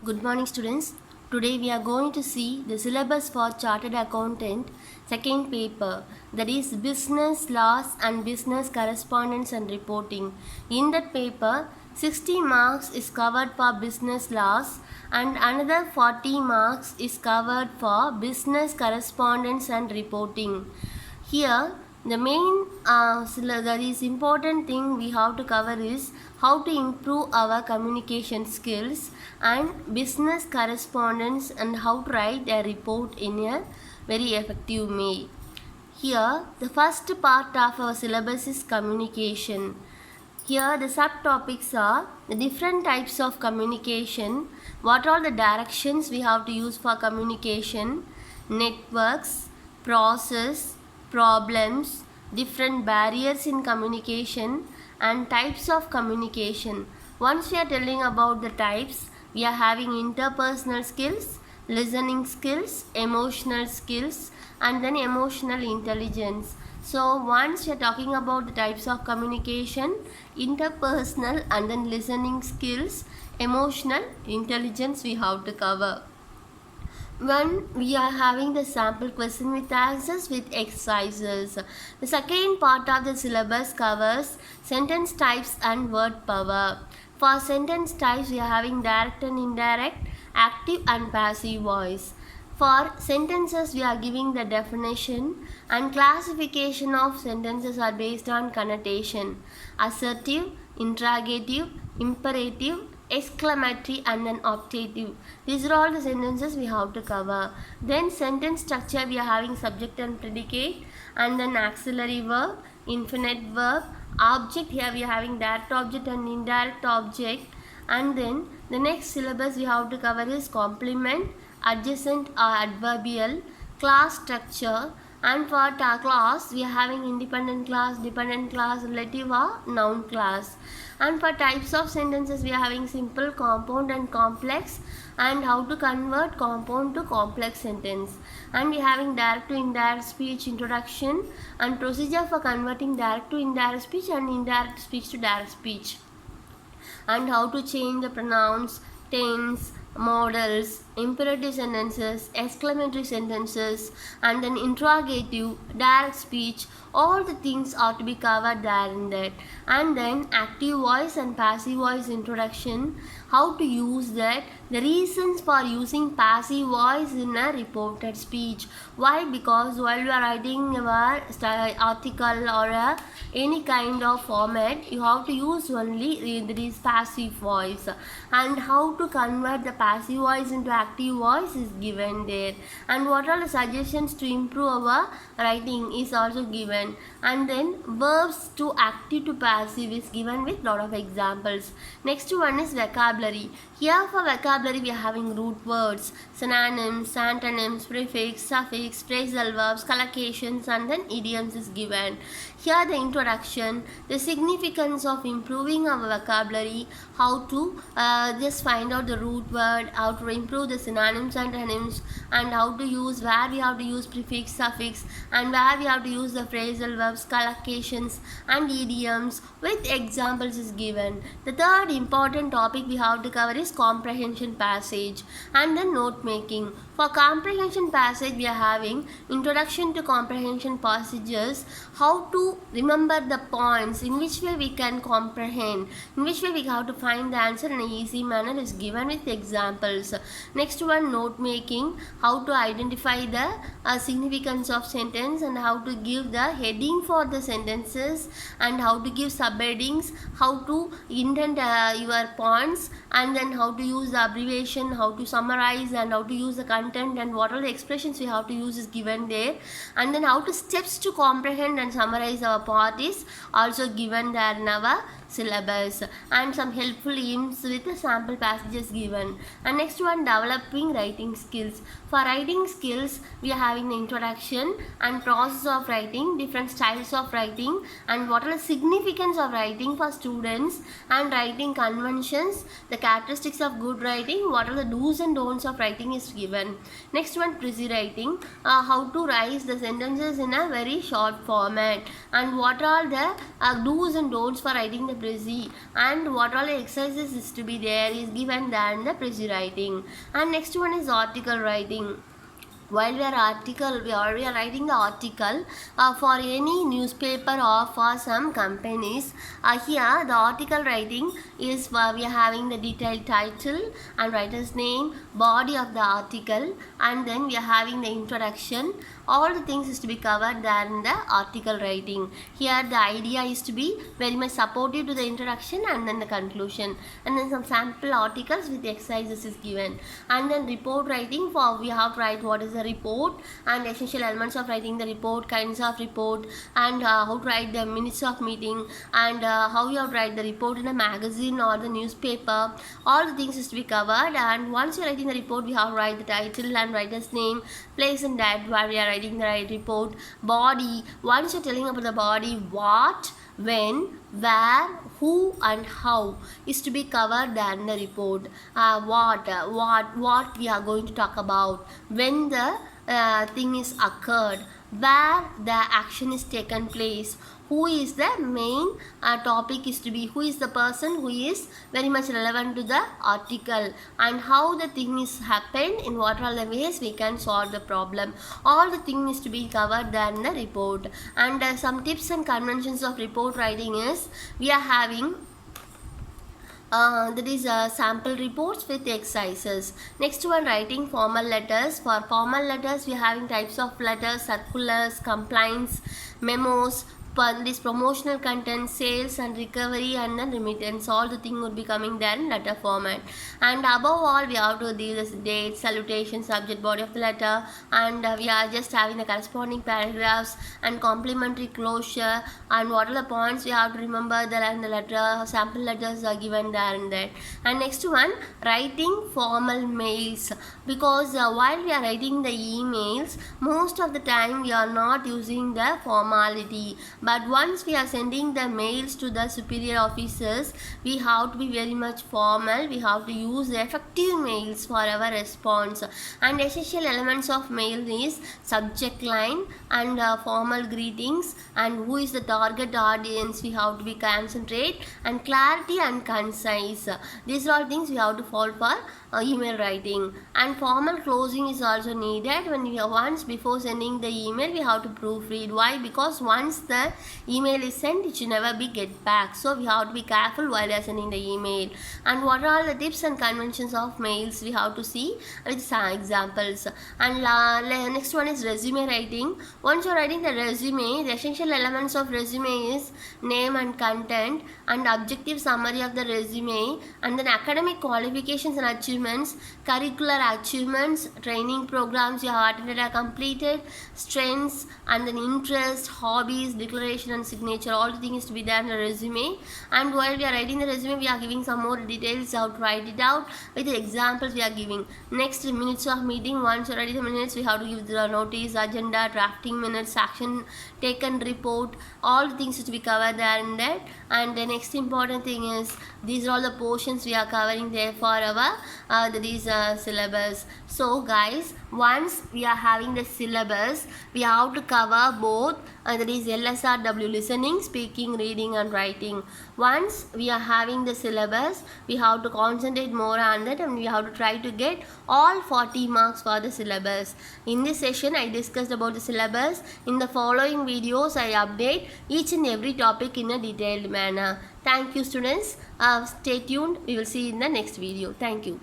Good morning, students. Today we are going to see the syllabus for Chartered Accountant, second paper, that is Business Laws and Business Correspondence and Reporting. In that paper, 60 marks is covered for business laws and another 40 marks is covered for business correspondence and reporting. Here, the main that is important thing we have to cover is how to improve our communication skills and business correspondence and how to write a report in a very effective way. Here, the first part of our syllabus is communication. Here, the subtopics are the different types of communication, what are the directions we have to use for communication, networks, process, problems, different barriers in communication, and types of communication. Once we are telling about the types, we are having interpersonal skills, listening skills, emotional skills, and then emotional intelligence. So once we are talking about the types of communication, interpersonal and then listening skills, emotional intelligence we have to cover. When we are having the sample question with answers with exercises. The second part of the syllabus covers sentence types and word power. For sentence types, we are having direct and indirect, active and passive voice. For sentences, we are giving the definition and classification of sentences are based on connotation, assertive, interrogative, imperative, exclamatory and then optative. These are all the sentences we have to cover. Then sentence structure, we are having subject and predicate and then auxiliary verb, infinite verb, object. Here we are having direct object and indirect object. And then the next syllabus we have to cover is complement, adjacent or adverbial, class structure. And for class, we are having independent class, dependent class, relative or noun class. And for types of sentences, we are having simple, compound and complex, and how to convert compound to complex sentence. And we are having direct to indirect speech introduction and procedure for converting direct to indirect speech and indirect speech to direct speech. And how to change the pronouns, tense, modals, imperative sentences, exclamatory sentences, and then interrogative, direct speech. All the things are to be covered there in that. And then active voice and passive voice introduction, how to use that, the reasons for using passive voice in a reported speech. Why? Because while you are writing your article or any kind of format, you have to use only this passive voice. And how to convert the passive voice into active voice is given there. And what are the suggestions to improve our writing is also given. And then verbs to active to passive is given with lot of examples. Next one is vocabulary. Here for vocabulary we are having root words, synonyms, antonyms, prefix, suffix, phrasal verbs, collocations, and then idioms is given. Here the introduction, the significance of improving our vocabulary, how to just find out the root word, how to improve the synonyms and antonyms, and how to use, where we have to use prefix, suffix, and where we have to use the phrasal verbs, collocations, and idioms with examples is given. The third important topic we have to cover is comprehension passage and then note making. For comprehension passage, we are having introduction to comprehension passages, how to remember the points, in which way we can comprehend, in which way we have to find the answer in an easy manner is given with examples. Next one, note making, how to identify the significance of sentence and how to give the heading for the sentences and how to give subheadings, how to indent your points, and then how to use the abbreviation, how to summarize, and how to use the content, and what are the expressions we have to use is given there. And then how to steps to comprehend and summarize our part is also given there in our syllabus, and some helpful hymns with the sample passages given. And next one, developing writing skills. For writing skills, we are having the introduction and process of writing, different styles of writing, and what are the significance of writing for students, and writing conventions, The characteristics of good writing, what are the do's and don'ts of writing is given. Next one, busy writing, how to write the sentences in a very short format, and what are the do's and don'ts for writing the busy, and what all the exercises is to be there is given than the busy writing. And next one is article writing. While we are writing the article for any newspaper or for some companies, here the article writing is we are having the detailed title and writer's name, body of the article, and then we are having the introduction. All the things is to be covered there in the article writing. Here the idea is to be very much supportive to the introduction and then the conclusion, and then some sample articles with exercises is given. And then report writing, for we have to write what is the report and essential elements of writing the report, kinds of report, and how to write the minutes of meeting, and how you have to write the report in a magazine or the newspaper. All the things is to be covered. And once you are writing the report, we have to write the title and writer's name, place and date where we are writing the right report. Body, once you're telling about the body, what, when, where, who and how is to be covered than the report. What we are going to talk about, when the thing is occurred, where the action is taken place, who is the main topic is to be, who is the person who is very much relevant to the article, and how the thing is happened, in what are the ways we can solve the problem. All the thing is to be covered than the report. And some tips and conventions of report writing is, we are having that is sample reports with exercises. Next one, writing formal letters. For formal letters, we are having types of letters: circulars, complaints, memos, this promotional content, sales and recovery, and then remittance. All the thing would be coming there in letter format. And above all, we have to do this date, salutation, subject, body of the letter, and we are just having the corresponding paragraphs and complimentary closure, and what are the points we have to remember there, and the letter sample letters are given there and there. And next one, writing formal mails, because while we are writing the emails, most of the time we are not using the formality, but once we are sending the mails to the superior officers, we have to be very much formal. We have to use the effective mails for our response. And essential elements of mail is subject line and formal greetings, and who is the target audience we have to be concentrate, and clarity and concise. These are all things we have to follow for email writing. And formal closing is also needed. When we are once before sending the email, we have to proofread. Why? Because once the email is sent, it should never be get back, so we have to be careful while we are sending the email. And what are all the tips and conventions of mails, we have to see with some examples. And next one is resume writing. Once you are writing the resume, the essential elements of resume is name and content, and objective summary of the resume, and then academic qualifications and achievements, curricular achievements, training programs you have attended or completed, strengths, and then interest, hobbies, declaration and signature. All the things to be there in the resume. And while we are writing the resume, we are giving some more details how to write it out with the examples we are giving. Next, minutes of meeting. Once you write the minutes, we have to give the notice, agenda, drafting minutes, action taken report. All the things to be covered there in that. And the next important thing is, these are all the portions we are covering there for our syllabus. So guys, once we are having the syllabus, we have to cover both that is LSRW, listening, speaking, reading and writing. Once we are having the syllabus, we have to concentrate more on that, and we have to try to get all 40 marks for the syllabus. In this session, I discussed about the syllabus. In the following videos, I update each and every topic in a detailed manner. Thank you students. Stay tuned. We will see you in the next video. Thank you.